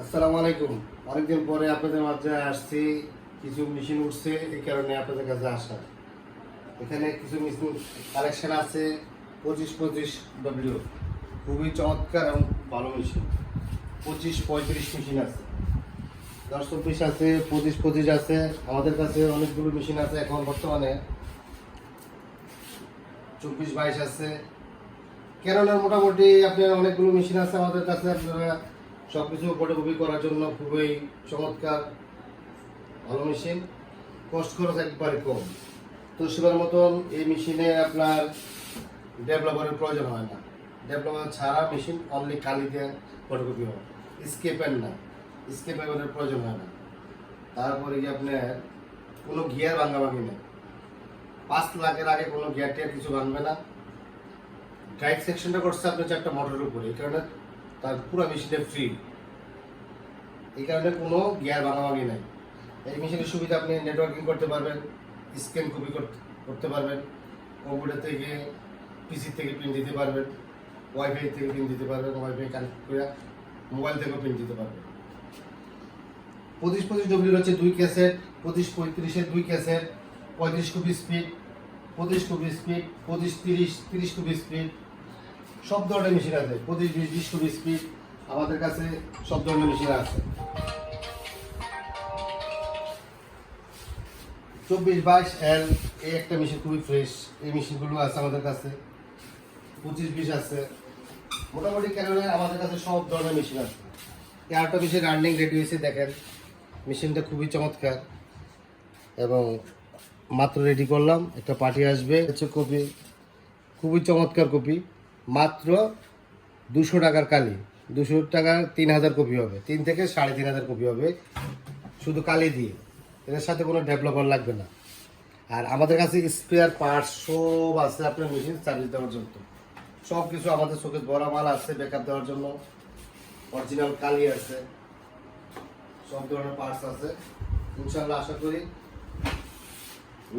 আসসালামু আলাইকুম। অনেকদিন পরে আপনাদের মাঝে আসছি। কিছু মেশিন উঠছে, এই কারণে আপনাদের কাছে আসা। এখানে কিছু মেশিন কালেকশন আছে 25-25 খুবই চমৎকার এবং ভালো মেশিন। 25-35 মেশিন আছে, 10-24 আছে, 25-25 আছে। আমাদের কাছে অনেকগুলো মেশিন আছে এখন বর্তমানে। 24-22 আছে। কেননা মোটামুটি আপনার অনেকগুলো মেশিন আছে আমাদের কাছে। আপনারা সব কিছু ফটোকপি করার জন্য খুবই চমৎকার ভালো মেশিন। কষ্ট খরচ একবারে কম। তো সেবার মতন এই মেশিনে আপনার ডেভেলপারের প্রয়োজন হয় না। ডেভেলপার ছাড়া মেশিন অনলি কালি দিয়ে ফটোকপি হয়, স্কেপের না, স্কেপের প্রয়োজন হয় না। তারপরে কি আপনার কোনো গিয়ার ভাঙাভাঙি নেই। 5 লাখের আগে কোনো গিয়ার টিয়ার কিছু ভাঙবে না। ড্রাইভ সেকশনটা করছে আপনার 4টা মোটরের উপরে, এই কারণে তার পুরো মেশিনটা ফ্রি। এই কারণে কোনো গিয়ার ভাঙাভাঙি নাই। এই মেশিনের সুবিধা আপনি নেটওয়ার্কিং করতে পারবেন, স্ক্যান কপি করতে পারবেন, কম্পিউটার থেকে পিসি থেকে প্রিন্ট দিতে পারবেন, ওয়াইফাই থেকে প্রিন্ট দিতে পারবেন, ওয়াইফাই কানেক্ট করে মোবাইল থেকেও প্রিন্ট দিতে পারবেন। 25-25 হচ্ছে 2 ক্যাসেট, 25-35-এর 2 cassette, 35 copy speed, 25 copy speed, 25-30 copy speed, সব ধরনের মেশিন আছে। 25-20 কপি স্পিড আমাদের কাছে সব ধরনের মেশিন আছে। 24-22L এই একটা মেশিন খুবই ফ্রেশ। এই মেশিনগুলো আছে আমাদের কাছে। 25-20 আছে। মোটামুটি কেননা আমাদের কাছে সব ধরনের মেশিন আছে। এই আরেকটা মেশিন রানিং রেডি হয়েছে, দেখেন মেশিনটা খুবই চমৎকার এবং মাত্র রেডি করলাম। একটা পার্টি আসবে, হচ্ছে কপি, খুবই চমৎকার কপি। মাত্র 200 টাকার কালি, 200 টাকার 3000 কপি হবে, 3 থেকে 3500 কপি হবে শুধু কালি দিয়ে। এদের সাথে কোনো ডেভেলপার লাগবে না। আর আমাদের কাছে স্পেয়ার পার্টস সব আছে আপনার মেশিন সার্ভিস দেওয়ার জন্য। সব কিছু আমাদের চোখে বড় মাল আছে ব্যাকআপ দেওয়ার জন্য। অরিজিনাল কালি আছে, সব ধরনের পার্টস আছে। ইনশাআল্লাহ আশা করি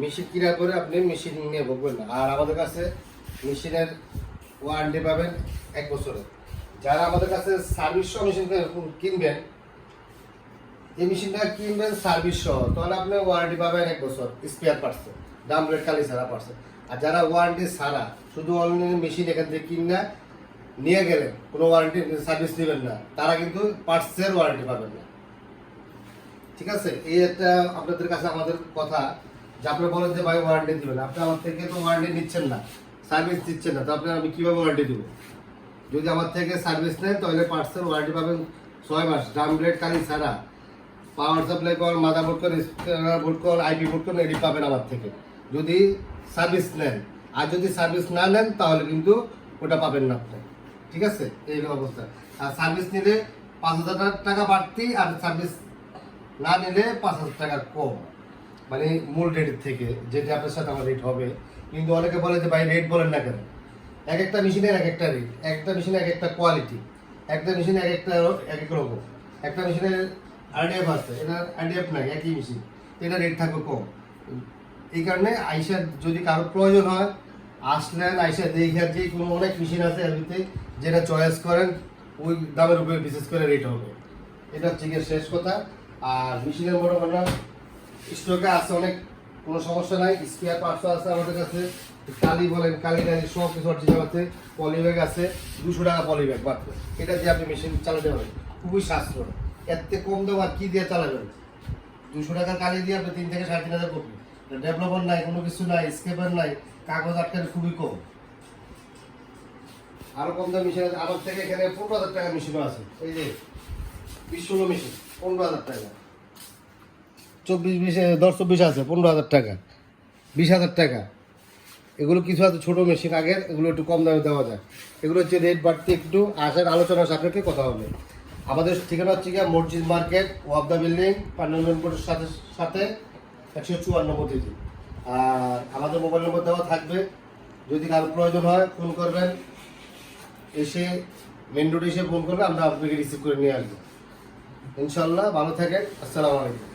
মেশিন কিনার পরে আপনি মেশিন নিয়ে ভোগবেন না। আর আমাদের কাছে মেশিনের ওয়ারেন্টি পাবেন 1 বছরের। যারা আমাদের কাছে সার্ভিস সহ মেশিন কিনবেন, এই মেশিনটা কিনবেন সার্ভিস সহ, তাহলে আপনি ওয়ারেন্টি পাবেন 1 বছর স্পেয়ার পার্টসে, দাম রেট কালি ছাড়া পার্টসে। আর যারা ওয়ারেন্টি ছাড়া শুধু অনলাইন মেশিন এখান থেকে কিনা নিয়ে গেলেন, কোনো ওয়ারেন্টি সার্ভিস নেবেন না, তারা কিন্তু পার্টসের ওয়ারেন্টি পাবেন না। ঠিক আছে, এই একটা আপনাদের কাছে আমাদের কথা যে আপনি বলেন যে ভাই ওয়ারেন্টি দিবেন, আপনি আমার থেকে তো ওয়ারেন্টি নিচ্ছেন না, সার্ভিস দিচ্ছেন না, তো আপনার আমি কীভাবে ওয়ারেন্টি দেবো? যদি আমার থেকে সার্ভিস নেন তাহলে পার্টসের ওয়ারেন্টি পাবেন 6 মাস, ড্রাম ব্লেড কালি ছাড়া। Power supply call, mother board call, speaker board call, IP board call এটি পাবেন আমার থেকে যদি সার্ভিস নেন। আর যদি সার্ভিস না নেন তাহলে কিন্তু ওটা পাবেন না আপনি। ঠিক আছে, এই অবস্থা। আর সার্ভিস নিলে 5000 টাকা বাড়তি, আর সার্ভিস না নিলে 5000 টাকা কম, মানে মূল রেটের থেকে, যেটা আপনার সাথে আমার রেট হবে। কিন্তু অনেকে বলে যে ভাই রেট বলেন না কেন? এক একটা মেশিনের এক একটা রেট, একটা মেশিনের এক একটা কোয়ালিটি, একটা মেশিনে এক একটা এক এক রকম। একটা মেশিনের আরডিএফ আছে, এটা আরডিএফ নাই, একই মেশিন, এটা রেট থাকবে কম। এই কারণে আইসা যদি কারো প্রয়োজন হয় আসলেন, আইসা দেখে যে কোনো অনেক মেশিন আছে এর ভিতরে, যেটা চয়েস করেন ওই দামের উপরে বিশেষ করে রেট হবে। এটা হচ্ছে গিয়ে শেষ কথা। আর মেশিনের বড় কথা স্টকে আছে অনেক, কোনো সমস্যা নাই। স্পেয়ার পার্টসও আছে আমাদের কাছে। কালি বলেন, কালি টালি সব কিছু অরিজিনাল আছে। পলিব্যাগ আছে, 200 টাকা পলিব্যাগ মাত্র। এটা দিয়ে আপনি মেশিন চালাতে পারেন, খুবই সাশ্রয়। এর থেকে কম দাম আর কি দিয়ে চালাবেন? 200 টাকার কালি দিয়ে আপনি 3 থেকে 3500 কপি। ডেভেলপার নাই, কোনো কিছু নাই, স্কেপার নাই, কাগজ আটকানো খুবই কম। আরো কম দাম মেশিন আছে আমার থেকে। এখানে 15000 টাকার মেশিনও আছে। এই যে 20-16 মেশিন 15000 টাকা, 24-20 10-24 আছে 15000 টাকা, 20000 টাকা। এগুলো কিছু আছে ছোটো মেশিন আগের, এগুলো একটু কম দামে দেওয়া যায়। এগুলো হচ্ছে রেট বাড়তি একটু আসার আলোচনার সাপেক্ষে কথা হবে। আমাদের ঠিকানা হচ্ছে গিয়ে মসজিদ মার্কেট, ওয়াবদা বিল্ডিং, পান্ডালমেন্ট বোর্ডের সাথে সাথে 154 নম্বর। আর আমাদের মোবাইল নম্বর দেওয়া থাকবে। যদি কারো প্রয়োজন হয় ফোন করবেন, এসে মেন রোডে এসে ফোন করবেন, আমরা আপনাকে রিসিভ করে নিয়ে আসবো। ইনশাল্লাহ ভালো থাকেন। আসসালামু আলাইকুম।